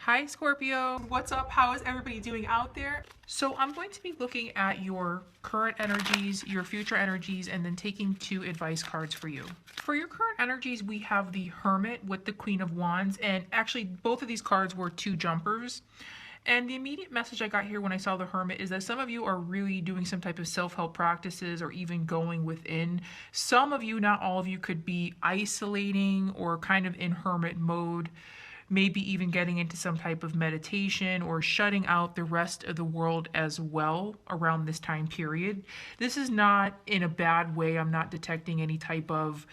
Hi Scorpio, what's up? How is everybody doing out there? So I'm going to be looking at your current energies, your future energies, and then taking 2 advice cards for you. For your current energies, we have the Hermit with the Queen of Wands, and actually both of these cards were 2 jumpers. And the immediate message I got here when I saw the Hermit is that some of you are really doing some type of self-help practices or even going within. Some of you, not all of you, could be isolating or kind of in hermit mode, maybe even getting into some type of meditation or shutting out the rest of the world as well around this time period. This is not in a bad way. I'm not detecting any type of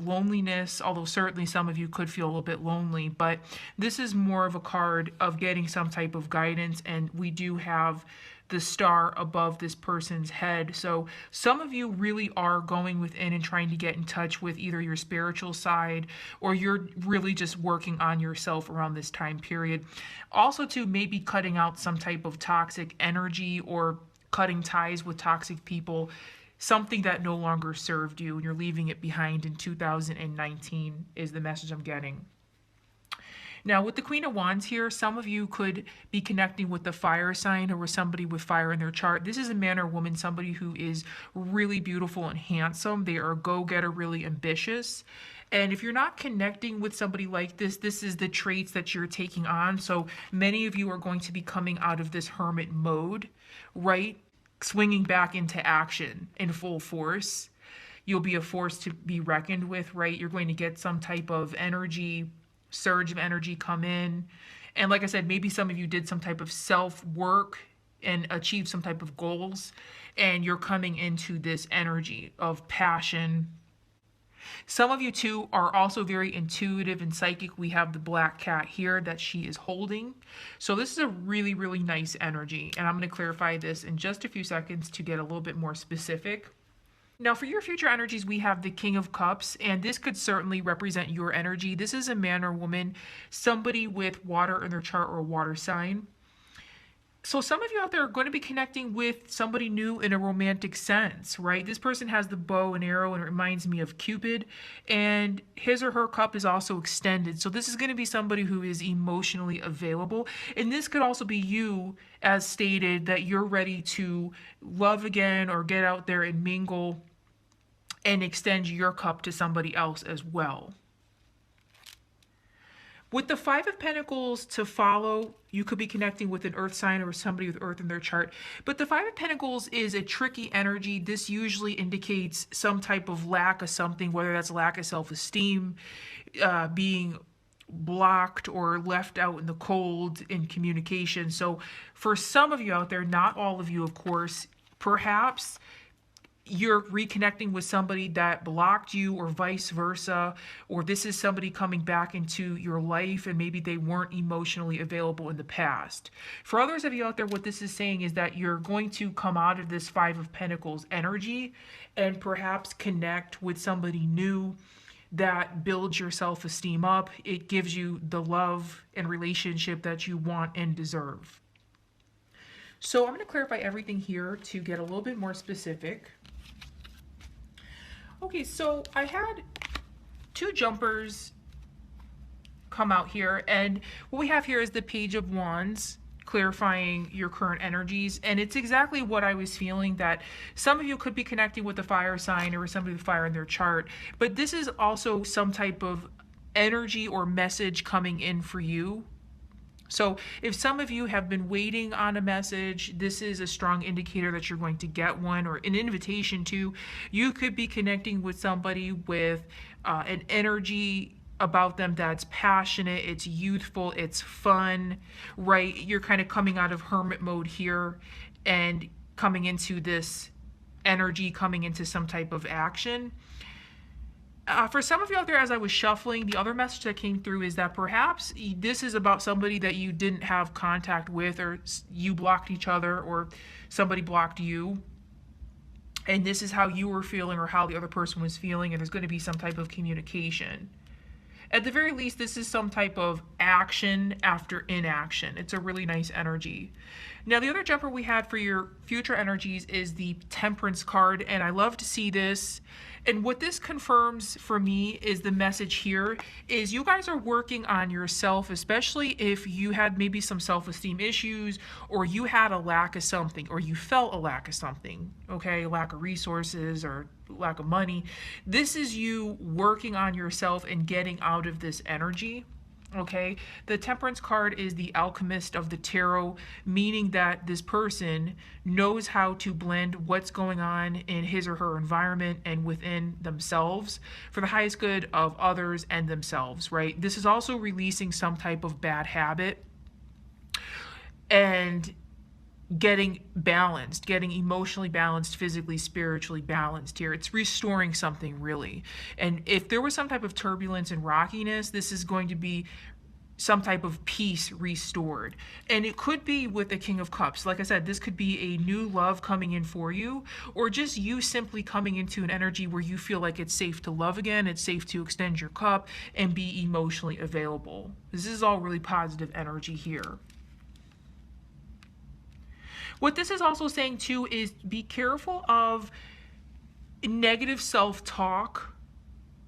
loneliness, although certainly some of you could feel a little bit lonely, but this is more of a card of getting some type of guidance, and we do have the star above this person's head. So some of you really are going within and trying to get in touch with either your spiritual side, or you're really just working on yourself around this time period. Also to maybe cutting out some type of toxic energy or cutting ties with toxic people, something that no longer served you and you're leaving it behind in 2019 is the message I'm getting. Now, with the Queen of Wands here, some of you could be connecting with the fire sign or with somebody with fire in their chart. This is a man or woman, somebody who is really beautiful and handsome. They are a go-getter, really ambitious. And if you're not connecting with somebody like this, this is the traits that you're taking on. So many of you are going to be coming out of this hermit mode, right? Swinging back into action in full force. You'll be a force to be reckoned with, right? You're going to get some type of energy, surge of energy come in. And like I said, maybe some of you did some type of self-work and achieved some type of goals, and you're coming into this energy of passion. Some of you too are also very intuitive and psychic. We have the black cat here that she is holding. So this is a really, really nice energy. And I'm going to clarify this in just a few seconds to get a little bit more specific. Now, for your future energies, we have the King of Cups, and this could certainly represent your energy. This is a man or woman, somebody with water in their chart or a water sign. So some of you out there are going to be connecting with somebody new in a romantic sense, right? This person has the bow and arrow, and it reminds me of Cupid, and his or her cup is also extended. So this is going to be somebody who is emotionally available. And this could also be you, as stated, that you're ready to love again or get out there and mingle and extend your cup to somebody else as well. With the Five of Pentacles to follow, you could be connecting with an earth sign or somebody with earth in their chart. But the Five of Pentacles is a tricky energy. This usually indicates some type of lack of something, whether that's lack of self-esteem, being blocked or left out in the cold in communication. So for some of you out there, not all of you, of course, perhaps you're reconnecting with somebody that blocked you or vice versa, or this is somebody coming back into your life and maybe they weren't emotionally available in the past. For others of you out there, what this is saying is that you're going to come out of this Five of Pentacles energy and perhaps connect with somebody new that builds your self-esteem up. It gives you the love and relationship that you want and deserve. So I'm going to clarify everything here to get a little bit more specific. Okay, so I had 2 jumpers come out here, and what we have here is the Page of Wands, clarifying your current energies, and it's exactly what I was feeling, that some of you could be connecting with the fire sign or somebody with fire in their chart, but this is also some type of energy or message coming in for you. So if some of you have been waiting on a message, this is a strong indicator that you're going to get one, or an invitation to. You could be connecting with somebody with an energy about them that's passionate, it's youthful, it's fun, right? You're kind of coming out of hermit mode here and coming into this energy, coming into some type of action. For some of you out there, as I was shuffling, the other message that came through is that perhaps this is about somebody that you didn't have contact with, or you blocked each other, or somebody blocked you. And this is how you were feeling or how the other person was feeling, and there's going to be some type of communication. At the very least, this is some type of action after inaction. It's a really nice energy. Now, the other jumper we had for your future energies is the Temperance card, and I love to see this. And what this confirms for me is the message here is you guys are working on yourself, especially if you had maybe some self-esteem issues, or you had a lack of something, or you felt a lack of something, okay? Lack of resources or lack of money. This is you working on yourself and getting out of this energy. Okay, the Temperance card is the alchemist of the tarot, meaning that this person knows how to blend what's going on in his or her environment and within themselves for the highest good of others and themselves, right? This is also releasing some type of bad habit and getting balanced, getting emotionally balanced, physically, spiritually balanced here. It's restoring something really. And if there was some type of turbulence and rockiness, this is going to be some type of peace restored. And it could be with the King of Cups. Like I said, this could be a new love coming in for you, or just you simply coming into an energy where you feel like it's safe to love again, it's safe to extend your cup and be emotionally available. This is all really positive energy here. What this is also saying too is be careful of negative self-talk,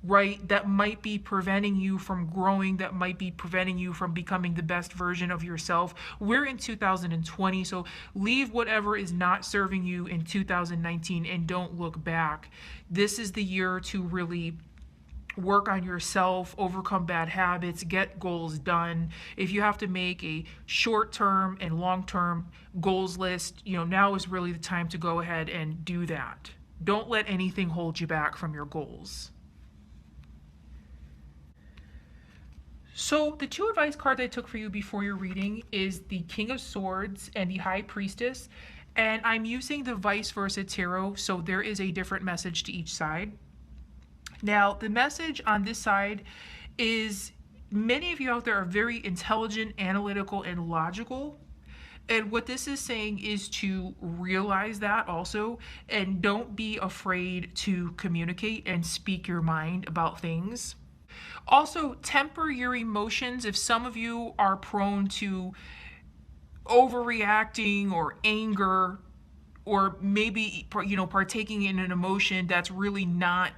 right? That might be preventing you from growing, that might be preventing you from becoming the best version of yourself. We're in 2020, so leave whatever is not serving you in 2019 and don't look back. This is the year to really work on yourself, overcome bad habits, get goals done. If you have to make a short-term and long-term goals list, you know, now is really the time to go ahead and do that. Don't let anything hold you back from your goals. So the two advice cards I took for you before your reading is the King of Swords and the High Priestess. And I'm using the vice versa tarot, so there is a different message to each side. Now, the message on this side is many of you out there are very intelligent, analytical, and logical. And what this is saying is to realize that also, and don't be afraid to communicate and speak your mind about things. Also, temper your emotions. If some of you are prone to overreacting or anger, or maybe, you know, partaking in an emotion that's really not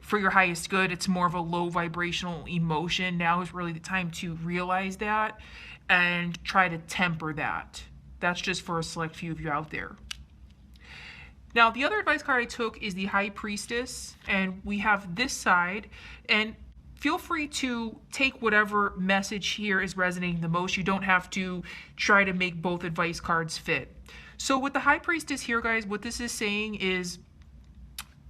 for your highest good, it's more of a low vibrational emotion. Now is really the time to realize that and try to temper that. That's just for a select few of you out there. Now, the other advice card I took is the High Priestess, and we have this side, and feel free to take whatever message here is resonating the most. You don't have to try to make both advice cards fit. So with the High Priestess here, guys, what this is saying is,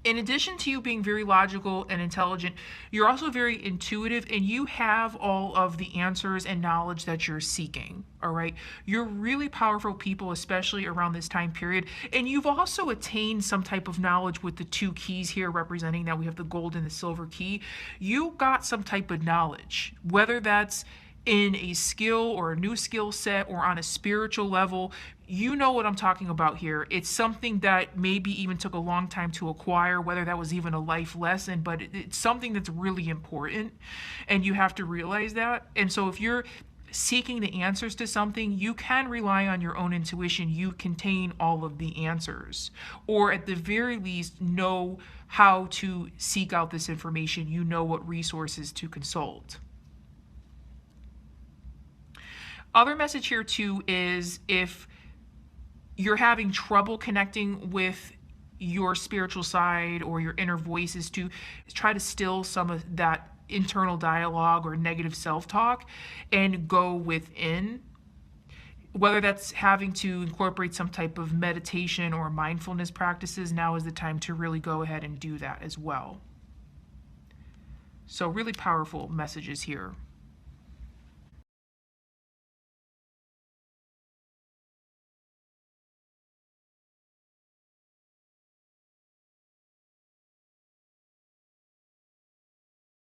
in addition to you being very logical and intelligent, you're also very intuitive, and you have all of the answers and knowledge that you're seeking, all right? You're really powerful people, especially around this time period, and you've also attained some type of knowledge with the two keys here representing that we have the gold and the silver key. You got some type of knowledge, whether that's in a skill or a new skill set or on a spiritual level. You know what I'm talking about here. It's something that maybe even took a long time to acquire, whether that was even a life lesson, but it's something that's really important, and you have to realize that. And so if you're seeking the answers to something, you can rely on your own intuition. You contain all of the answers, or at the very least know how to seek out this information. You know what resources to consult. Other message here too is if you're having trouble connecting with your spiritual side or your inner voices, to try to still some of that internal dialogue or negative self-talk and go within. Whether that's having to incorporate some type of meditation or mindfulness practices, now is the time to really go ahead and do that as well. So really powerful messages here.